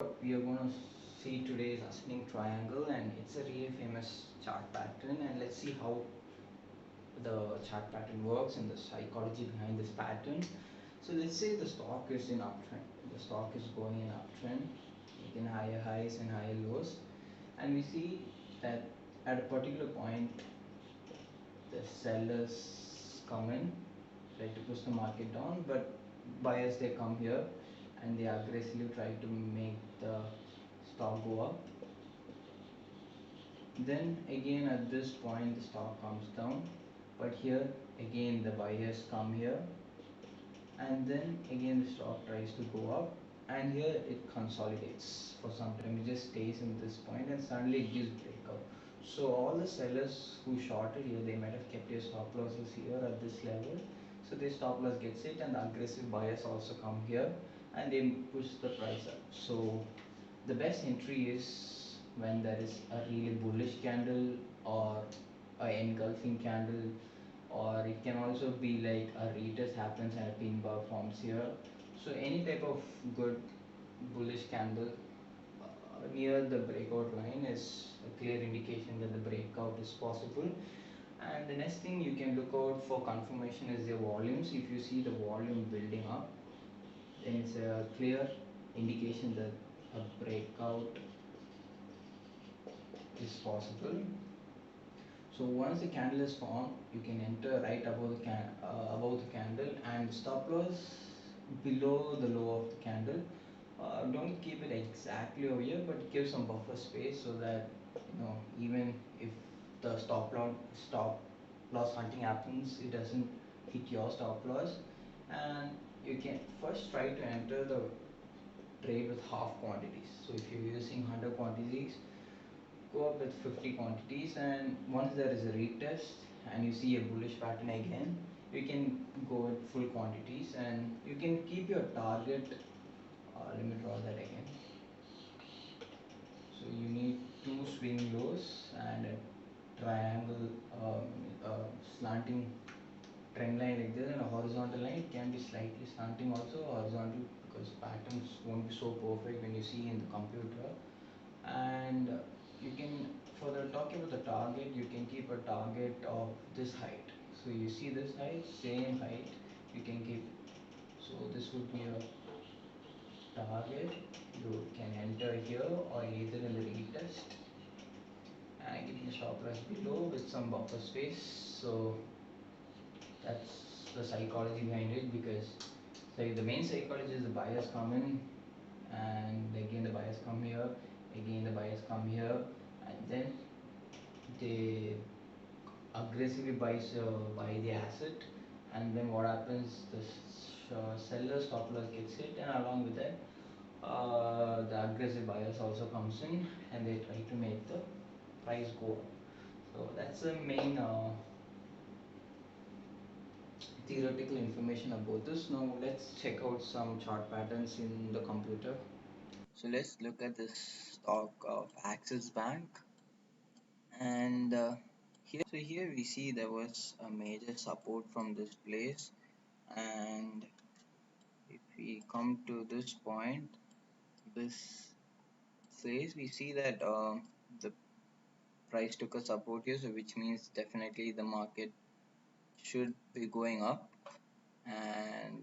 We are going to see today's ascending triangle, and it's a really famous chart pattern. And let's see how the chart pattern works and the psychology behind this pattern. So let's say the stock is in uptrend. The stock is going in uptrend, making higher highs and higher lows, and we see that at a particular point the sellers come in, try to push the market down, but buyers they come here and they aggressively try to make the stock go up. Then again at this point the stock comes down, but here again the buyers come here, and then again the stock tries to go up, and here it consolidates for some time. It just stays in this point and suddenly it gives breakout. So all the sellers who shorted here, they might have kept their stop losses here at this level, so their stop loss gets hit, and the aggressive buyers also come here and they push the price up. So the best entry is when there is a really bullish candle or a engulfing candle, or it can also be like a retest happens and a pin bar forms here. So any type of good bullish candle near the breakout line is a clear indication that the breakout is possible. And the next thing you can look out for confirmation is the volumes. If you see the volume building up, then it's a clear indication that a breakout is possible. So once the candle is formed, you can enter right above above the candle, and stop loss below the low of the candle. Don't keep it exactly over here, but give some buffer space so that even if the stop loss hunting happens, it doesn't hit your stop loss. And you can first try to enter the trade with half quantities. So if you're using 100 quantities, go up with 50 quantities, and once there is a retest and you see a bullish pattern again, you can go with full quantities, and you can keep your target. Let me draw that again. So you need two swing lows and a triangle, slanting trend line like this, and a horizontal line. It can be slightly slanting also, horizontal, because patterns won't be so perfect when you see in the computer. And you can, for the talking about the target, you can keep a target of this height. So you see this height, same height you can keep. So this would be a target. You can enter here or either in the retest and keeping stop loss below with some buffer space. So that's the psychology behind it, because like the main psychology is the buyers come in, and again the buyers come here, again the buyers come here, and then they aggressively buy the asset. And then what happens, the seller stop loss gets hit, and along with that the aggressive buyers also comes in and they try to make the price go up. So that's the main theoretical information about this. Now let's check out some chart patterns in the computer. So let's look at this stock of Axis Bank, and here we see there was a major support from this place, and if we come to this point, this phase, we see that the price took a support here, so which means definitely the market should be going up. And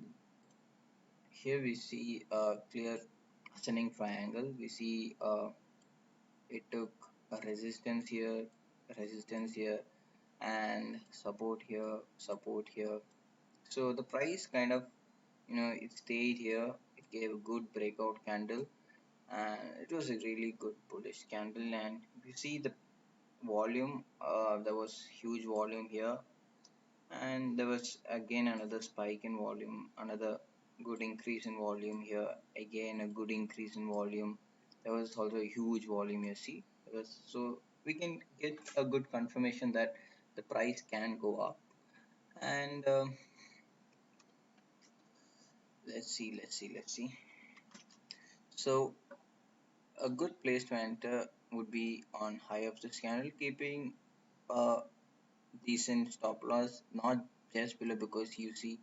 here we see a clear ascending triangle. We see it took a resistance here, and support here, support here. So the price kind of, it stayed here. It gave a good breakout candle, and it was a really good bullish candle. And you see the volume, there was huge volume here, and there was again another spike in volume, another good increase in volume here, again a good increase in volume. There was also a huge volume, you see. So we can get a good confirmation that the price can go up. And let's see. So a good place to enter would be on high of this candle, keeping a decent stop loss, not just below, because you see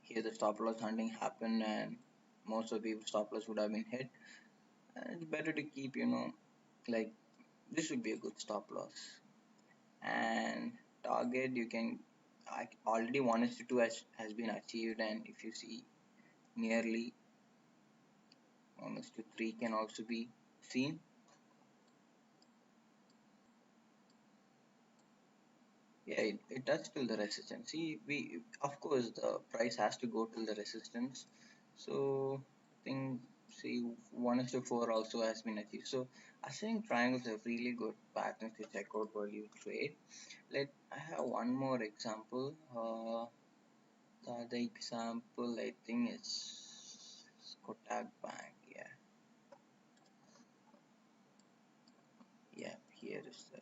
here the stop loss hunting happened and most of the people stop loss would have been hit. It's better to keep, like this would be a good stop loss. And target, you can, already 1 is to 2 has been achieved, and if you see nearly 1 is to 3 can also be seen. Yeah, it does till the resistance. See, we, of course, the price has to go till the resistance. So I think, see, 1 is to 4 also has been achieved. So ascending triangles are really good patterns to check out while you trade. I have one more example. The other example I think is Kotak Bank. Yeah, yeah. Here is the,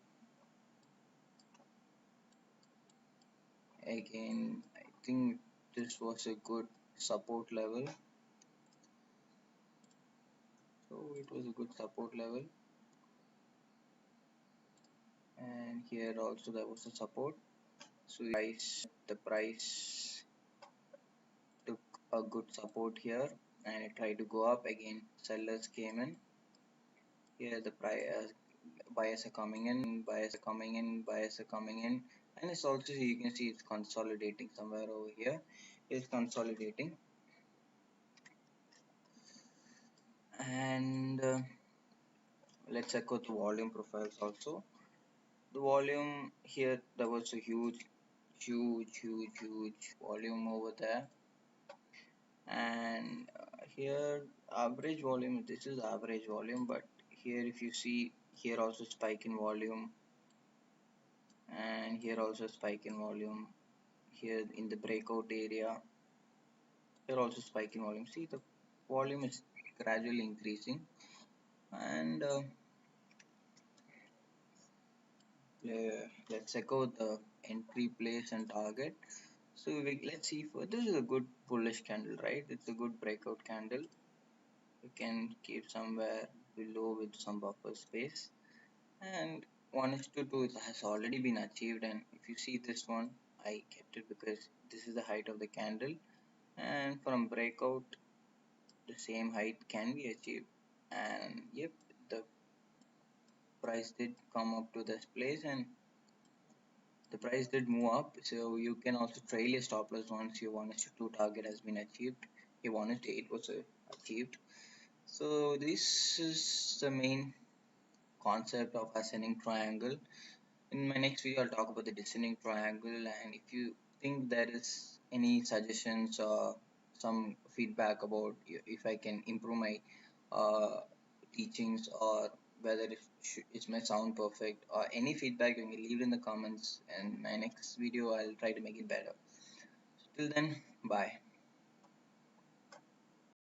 again. I think this was a good support level. So it was a good support level, and here also there was a support. So the price took a good support here, and it tried to go up again. Sellers came in. Here the price, buyers are coming in, buyers are coming in, buyers are coming in, and it's also, you can see it's consolidating somewhere over here. It's consolidating, and let's check out the volume profiles also. The volume here, there was a huge volume over there, and here average volume, this is average volume, but here if you see, here also spike in volume, and here also spike in volume. Here in the breakout area, here also spike in volume. See, the volume is gradually increasing, and let's check out the entry place and target. So let's see, for this is a good bullish candle, right? It's a good breakout candle. You can keep somewhere below with some buffer space, and 1 is to 2 it has already been achieved. And if you see this one, I kept it because this is the height of the candle, and from breakout the same height can be achieved. And yep, the price did come up to this place, and the price did move up. So you can also trail your stop loss once your 1 is to 2 target has been achieved. Your 1 is to 8 was achieved. So this is the main concept of ascending triangle. In my next video, I'll talk about the descending triangle, and if you think there is any suggestions or some feedback about if I can improve my uh, teachings, or whether it may sound perfect, or any feedback, you can leave it in the comments, and my next video I'll try to make it better. Till then, bye.